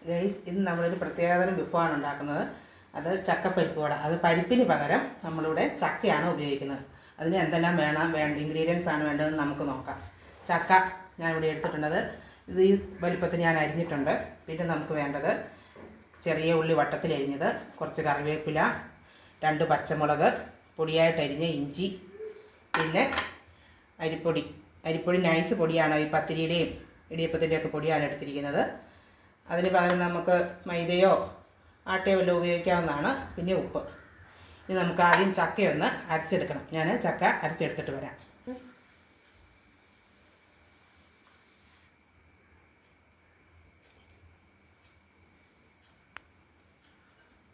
Guys, ഇന്ന് നമ്മളൊരു പ്രത്യേകതരം വിഭവമാണ് ഉണ്ടാക്കുന്നത്. അത് ചക്കപ്പരിപ്പ് വട. അത് പരിപ്പിന് പകരം നമ്മളിവിടെ ചക്കയാണ് ഉപയോഗിക്കുന്നത്. അതിന് എന്തെല്ലാം ഇൻഗ്രീഡിയൻസ് ആണ് വേണ്ടതെന്ന് നമുക്ക് നോക്കാം. ചക്ക ഞാൻ ഇവിടെ എടുത്തിട്ടുള്ളത് ഇത് ഈ വലിപ്പത്തിന് ഞാൻ അരിഞ്ഞിട്ടുണ്ട്. പിന്നെ നമുക്ക് വേണ്ടത് ചെറിയ ഉള്ളി വട്ടത്തിൽ അരിഞ്ഞത്, കുറച്ച് കറിവേപ്പില, 2 പച്ചമുളക്, പൊടിയായിട്ട് അരിഞ്ഞ ഇഞ്ചി, പിന്നെ അരിപ്പൊടി നൈസ് പൊടിയാണ്. ഈ പത്തിരിയുടെയും ഇടിയപ്പത്തിൻ്റെയൊക്കെ പൊടിയാണ് എടുത്തിരിക്കുന്നത്. അതിന് പകരം നമുക്ക് മൈദയോ ആട്ടയോ വല്ലതും ഉപയോഗിക്കാവുന്നതാണ്. പിന്നെ ഉപ്പ്. ഇനി നമുക്ക് ആദ്യം ചക്കയൊന്ന് അരച്ചെടുക്കണം. ഞാൻ ചക്ക അരച്ചെടുത്തിട്ട് വരാം.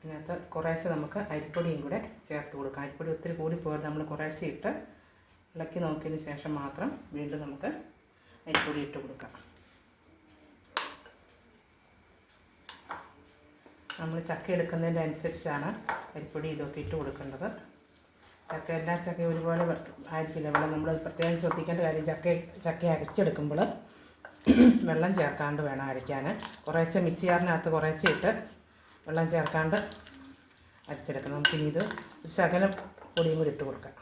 ഇതിനകത്ത് കുറേശ്ശെ നമുക്ക് അരിപ്പൊടിയും കൂടെ ചേർത്ത് കൊടുക്കാം. അരിപ്പൊടി ഒത്തിരി കൂടിപ്പോയത് നമ്മൾ കുറേശ്ശെ ഇട്ട് ഇളക്കി നോക്കിയതിന് ശേഷം മാത്രം വീണ്ടും നമുക്ക് അരിപ്പൊടി ഇട്ട് കൊടുക്കാം. നമ്മൾ ചക്ക എടുക്കുന്നതിൻ്റെ അനുസരിച്ചാണ് അരിപ്പൊടി ഇതൊക്കെ ഇട്ട് കൊടുക്കേണ്ടത്. എല്ലാ ചക്കയും ഒരുപോലെ ആയിരിക്കില്ല. വെള്ളം നമ്മൾ പ്രത്യേകം ശ്രദ്ധിക്കേണ്ട കാര്യം, ചക്ക അരച്ചെടുക്കുമ്പോൾ വെള്ളം ചേർക്കാണ്ട് വേണം അരയ്ക്കാൻ. കുറേശ്ശെ മിക്സിയാറിനകത്ത് കുറേശ്ശെ ഇട്ട് വെള്ളം ചേർക്കാണ്ട് അരച്ചെടുക്കണം. നമുക്കിനി ഇത് ഒരു ശകലം പൊടിയും കൂടി ഇട്ട് കൊടുക്കാം.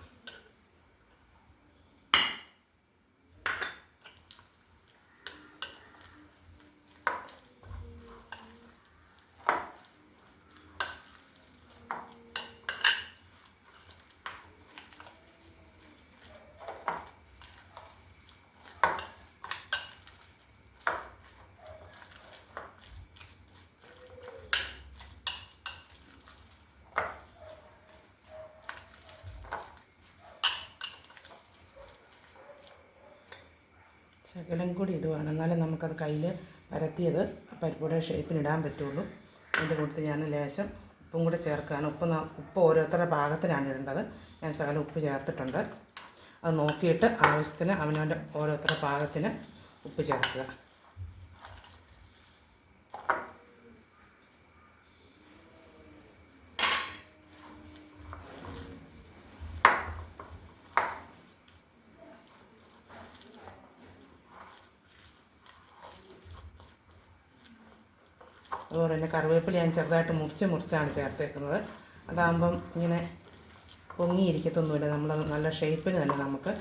ശകലം കൂടി ഇടുവാണ്, എന്നാലും നമുക്കത് കയ്യിൽ പരത്തിയത് പരിപ്പുടെ ഷേപ്പിനിടാൻ പറ്റുള്ളൂ. അതിൻ്റെ കൂട്ടത്തിൽ ഞാൻ ലേശം ഉപ്പും കൂടെ ചേർക്കുകയാണ്. ഉപ്പ് ഓരോരുത്തരുടെ പാകത്തിനാണ് ഇടേണ്ടത്. ഞാൻ ശകലം ഉപ്പ് ചേർത്തിട്ടുണ്ട്. അത് നോക്കിയിട്ട് ആവശ്യത്തിന് അവനവൻ്റെ ഓരോരുത്തരുടെ പാകത്തിന് ഉപ്പ് ചേർക്കുക. അതുപോലെ തന്നെ കറിവേപ്പില ഞാൻ ചെറുതായിട്ട് മുറിച്ചാണ് ചേർത്തേക്കുന്നത്. അതാകുമ്പം ഇങ്ങനെ പൊങ്ങിയിരിക്കത്തൊന്നുമില്ല. നമ്മൾ നല്ല ഷേപ്പിന് തന്നെ നമുക്ക്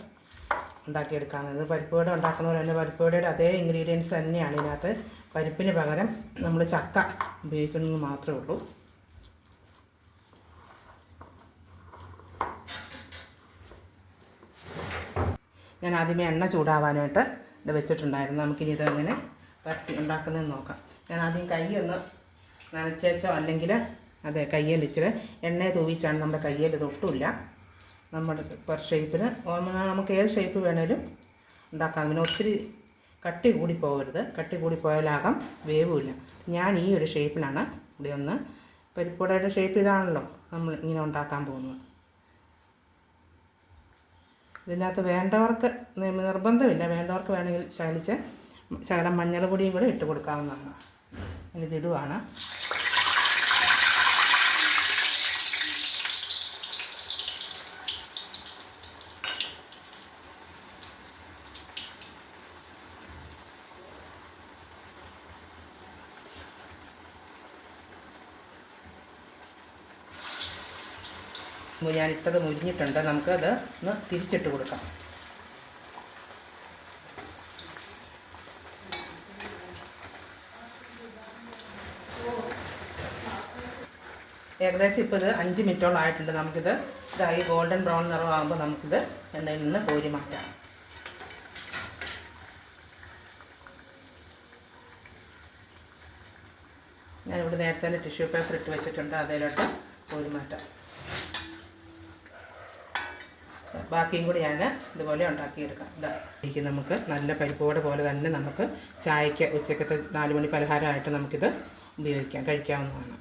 ഉണ്ടാക്കിയെടുക്കാവുന്നത്. പരിപ്പ് വട ഉണ്ടാക്കുന്നവർ തന്നെ പരിപ്പ് വടയുടെ അതേ ഇൻഗ്രീഡിയൻസ് തന്നെയാണ് ഇതിനകത്ത്. പരിപ്പിന് പകരം നമ്മൾ ചക്ക ഉപയോഗിക്കുന്നത് മാത്രമേ ഉള്ളൂ. ഞാൻ ആദ്യമേ എണ്ണ ചൂടാവാനായിട്ട് ഇത് വെച്ചിട്ടുണ്ടായിരുന്നു. നമുക്കിനി ഇതെങ്ങനെ പരത്തി ഉണ്ടാക്കുന്നതെന്ന് നോക്കാം. ഞാൻ ആദ്യം കൈയൊന്ന് നനച്ചേച്ചോ അല്ലെങ്കിൽ കയ്യിൽ ഇച്ചിരി എണ്ണയെ തൂവിച്ചാണ്. നമ്മുടെ കയ്യിൽ ഇതൊട്ടുമില്ല. നമ്മുടെ ഷേപ്പിന് നമുക്ക് ഏത് ഷേപ്പ് വേണേലും ഉണ്ടാക്കാം. പിന്നെ ഒത്തിരി കട്ടി കൂടി പോകരുത്. കട്ടി കൂടി പോയാലാകാം വേവുമില്ല. ഞാൻ ഈ ഒരു ഷേപ്പിലാണ് ഇവിടെ ഒന്ന് പരിപ്പുവടയുടെ ഷേപ്പ് ഇതാണല്ലോ നമ്മൾ ഇങ്ങനെ ഉണ്ടാക്കാൻ പോകുന്നത്. ഇതിനകത്ത് വേണ്ടവർക്ക് നിർബന്ധമില്ല. വേണ്ടവർക്ക് വേണമെങ്കിൽ ശകലം മഞ്ഞൾ പൊടിയും കൂടെ ഇട്ട് കൊടുക്കാവുന്നതാണ്. ഇതിടുവാണ്. ഞാനിട്ടത് മുരിഞ്ഞിട്ടുണ്ട്. നമുക്കത് ഒന്ന് തിരിച്ചിട്ട് കൊടുക്കാം. ഏകദേശം ഇപ്പോൾ ഇത് 5 മിനിറ്റോളം ആയിട്ടുണ്ട്. നമുക്കിത് ഇതായി ഗോൾഡൻ ബ്രൗൺ നിറമാകുമ്പോൾ നമുക്കിത് എണ്ണയിൽ നിന്ന് കോരി മാറ്റാം. ഞാനിവിടെ നേരത്തെ തന്നെ ടിഷ്യൂ പേപ്പർ ഇട്ട് വെച്ചിട്ടുണ്ട്. അതിലോട്ട് കോരി മാറ്റാം. ബാക്കിയും കൂടി ഞാൻ ഇതുപോലെ ഉണ്ടാക്കിയെടുക്കാം. ഇതാ നമുക്ക് നല്ല പരിപ്പുവട പോലെ തന്നെ നമുക്ക് ചായക്ക് ഉച്ചക്കത്തെ 4 മണി പലഹാരമായിട്ട് നമുക്കിത് കഴിക്കാവുന്നതാണ്.